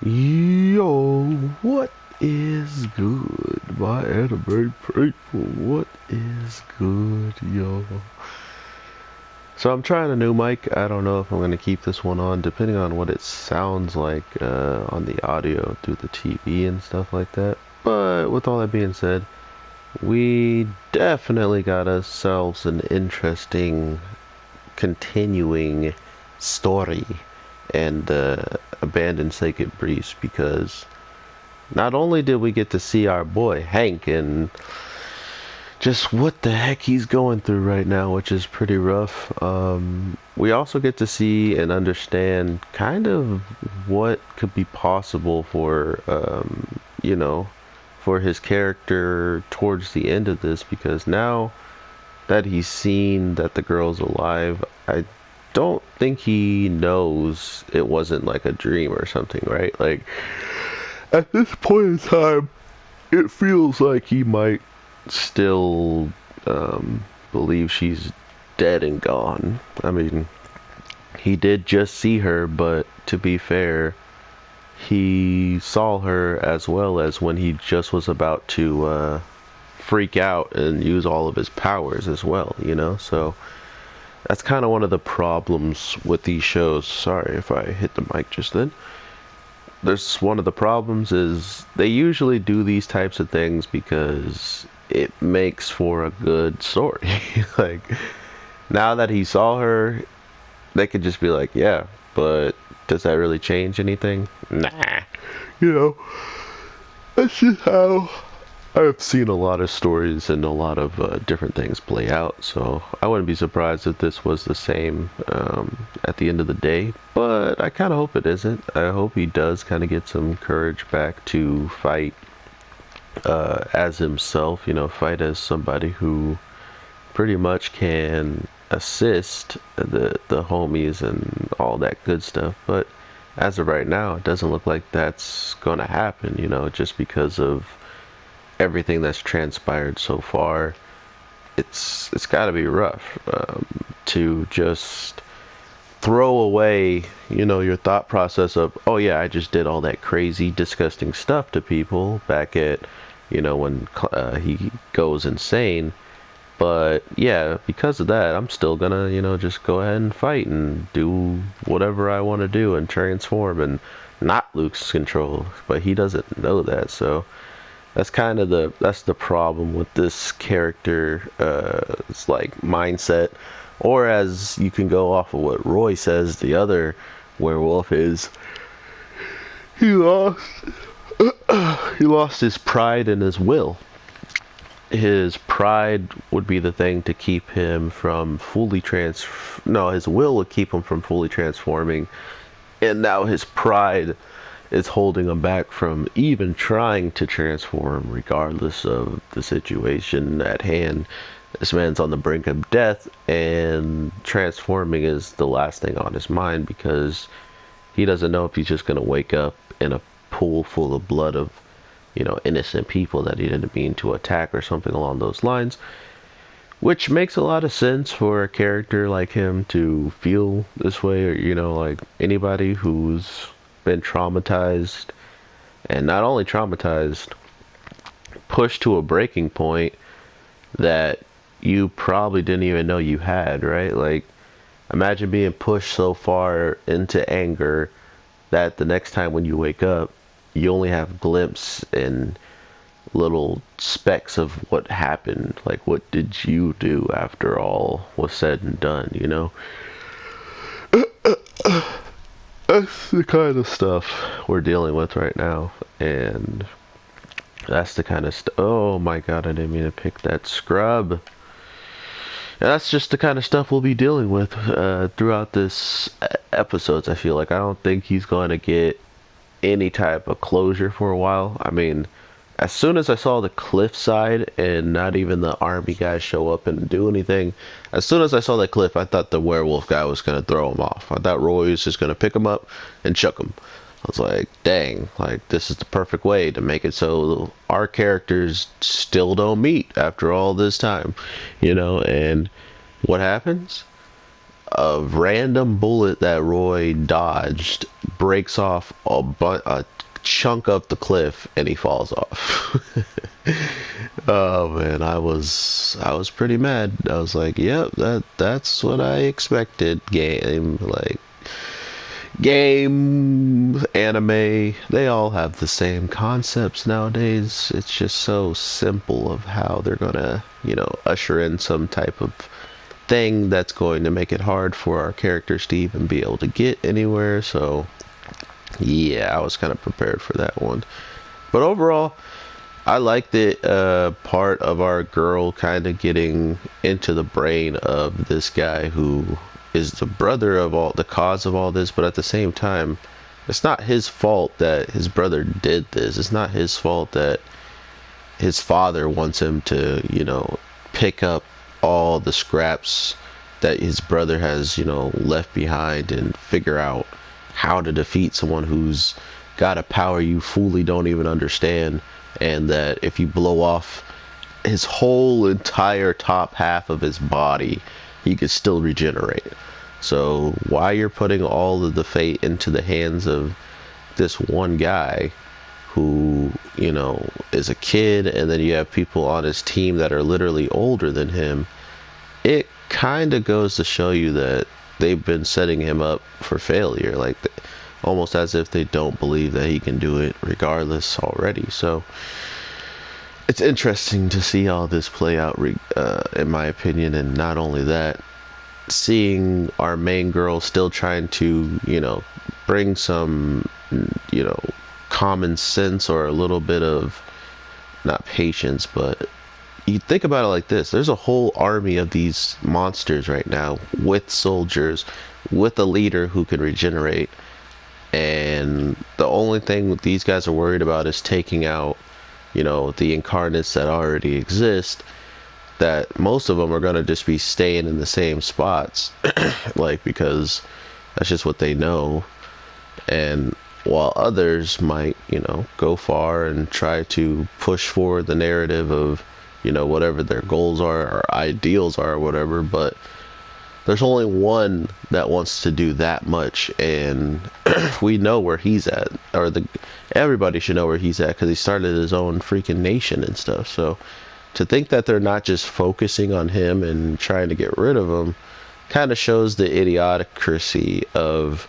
Yo, what is good, my anime people? What is good, yo? So I'm trying a new mic. I don't know if I'm gonna keep this one on, depending on what it sounds like on the audio through the TV and stuff like that. But with all that being said, we definitely got ourselves an interesting continuing story and abandoned Sacred Breeze, because not only did we get to see our boy Hank and just what the heck he's going through right now, which is pretty rough, we also get to see and understand kind of what could be possible for, for his character towards the end of this, because now that he's seen that the girl's alive, I don't think he knows it wasn't like a dream or something, right? Like, at this point in time, it feels like he might still believe she's dead and gone. I mean, he did just see her, but to be fair, he saw her as well as when he just was about to freak out and use all of his powers as well, you know? So that's kind of one of the problems with these shows. Sorry if I hit the mic just then. There's one of the problems is they usually do these types of things because it makes for a good story. Like, now that he saw her, they could just be like, yeah, but does that really change anything? Nah. You know, that's just how I've seen a lot of stories and a lot of different things play out, so I wouldn't be surprised if this was the same at the end of the day, but I kind of hope it isn't. I hope he does kind of get some courage back to fight as himself, you know, fight as somebody who pretty much can assist the homies and all that good stuff, but as of right now, it doesn't look like that's gonna happen, you know, just because of everything that's transpired so far. It's got to be rough to just throw away, you know, your thought process of, oh yeah, I just did all that crazy, disgusting stuff to people back at, you know, when he goes insane. But yeah, because of that, I'm still gonna, you know, just go ahead and fight and do whatever I want to do and transform and not lose control. But he doesn't know that, so that's kind of the problem with this character. It's like mindset, or as you can go off of what Roy says, the other werewolf is he lost he lost his pride and his will. His pride would be the thing to keep him from fully no, his will would keep him from fully transforming, and now his pride is holding him back from even trying to transform, regardless of the situation at hand. This man's on the brink of death, and transforming is the last thing on his mind, because he doesn't know if he's just going to wake up in a pool full of blood of, you know, innocent people that he didn't mean to attack or something along those lines. Which makes a lot of sense for a character like him to feel this way, or, you know, like anybody who's been traumatized, and not only traumatized, pushed to a breaking point that you probably didn't even know you had, right? Like, imagine being pushed so far into anger that the next time when you wake up, you only have glimpses and little specks of what happened. Like, what did you do after all was said and done, you know? That's the kind of stuff we're dealing with right now, and that's the kind of stuff. Oh my god, I didn't mean to pick that scrub. And that's just the kind of stuff we'll be dealing with throughout this episodes. I feel like I don't think he's going to get any type of closure for a while. I mean, as soon as I saw the cliffside and not even the army guys show up and do anything, as soon as I saw that cliff, I thought the werewolf guy was going to throw him off. I thought Roy was just going to pick him up and chuck him. I was like, dang, like, this is the perfect way to make it so our characters still don't meet after all this time, you know? And what happens? a random bullet that Roy dodged breaks off a chunk of the cliff and he falls off. Oh man, I was pretty mad. I was like, "Yep, that's what I expected." Game, anime, they all have the same concepts nowadays. It's just so simple of how they're gonna, usher in some type of thing that's going to make it hard for our characters to even be able to get anywhere. So, yeah, I was kind of prepared for that one. But overall, I like the part of our girl kind of getting into the brain of this guy who is the brother of all the cause of all this, but at the same time, it's not his fault that his brother did this. It's not his fault that his father wants him to, pick up all the scraps that his brother has, left behind and figure out how to defeat someone who's got a power you fully don't even understand, and that if you blow off his whole entire top half of his body, he could still regenerate. So why you're putting all of the fate into the hands of this one guy who, is a kid, and then you have people on his team that are literally older than him, it kind of goes to show you that they've been setting him up for failure, like almost as if they don't believe that he can do it regardless already. So it's interesting to see all this play out, in my opinion. And not only that, seeing our main girl still trying to, bring some, common sense or a little bit of, not patience, but you think about it like this: there's a whole army of these monsters right now with soldiers, with a leader who can regenerate, and the only thing these guys are worried about is taking out, the incarnates that already exist, that most of them are going to just be staying in the same spots, like, because that's just what they know. And while others might, go far and try to push forward the narrative of, whatever their goals are or ideals are or whatever, but there's only one that wants to do that much, and we know where he's at, or everybody should know where he's at, because he started his own freaking nation and stuff. So to think that they're not just focusing on him and trying to get rid of him kind of shows the idiocracy of,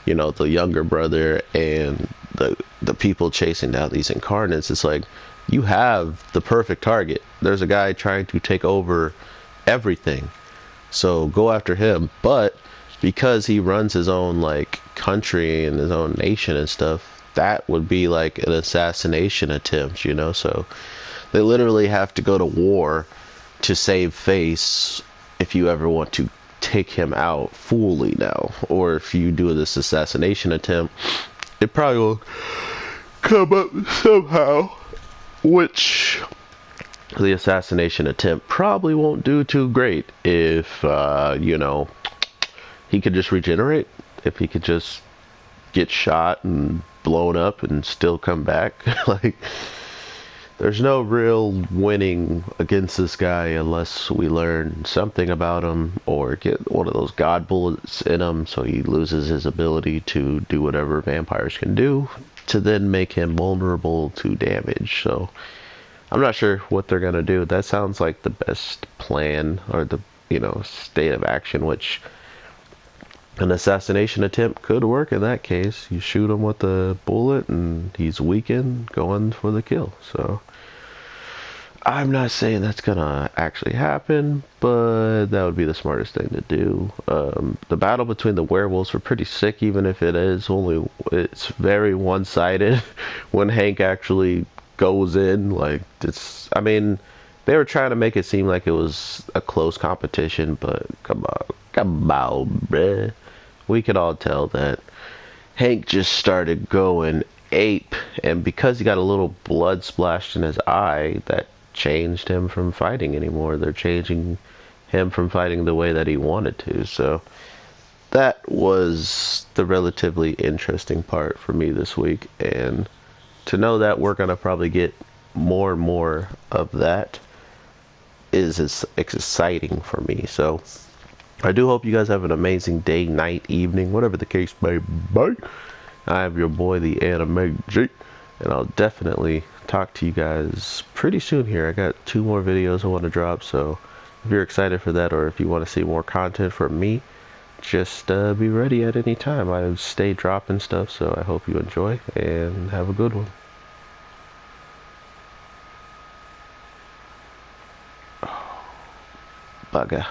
the younger brother and the people chasing down these incarnates. It's like, you have the perfect target. There's a guy trying to take over everything, so go after him. But because he runs his own, like, country and his own nation and stuff, that would be like an assassination attempt, so they literally have to go to war to save face if you ever want to take him out fully now. Or if you do this assassination attempt, it probably will come up somehow, which the assassination attempt probably won't do too great if, he could just regenerate. If he could just get shot and blown up and still come back. Like, there's no real winning against this guy unless we learn something about him or get one of those god bullets in him so he loses his ability to do whatever vampires can do, to then make him vulnerable to damage. So I'm not sure what they're gonna do. That sounds like the best plan, or the, state of action, which an assassination attempt could work in that case. You shoot him with a bullet and he's weakened, going for the kill. So I'm not saying that's gonna actually happen, but that would be the smartest thing to do. The battle between the werewolves were pretty sick, even if it's very one-sided when Hank actually goes in. Like, they were trying to make it seem like it was a close competition, but come on, bruh. We could all tell that Hank just started going ape, and because he got a little blood splashed in his eye, that changed him from fighting anymore. They're changing him from fighting the way that he wanted to. So that was the relatively interesting part for me this week, and to know that we're gonna probably get more and more of that is exciting for me. So I do hope you guys have an amazing day, night, evening, whatever the case may be. I have your boy, the Anime G, and I'll definitely talk to you guys pretty soon here. I got 2 more videos I want to drop, so if you're excited for that, or if you want to see more content from me, just be ready at any time. I stay dropping stuff, so I hope you enjoy, and have a good one. Bugger.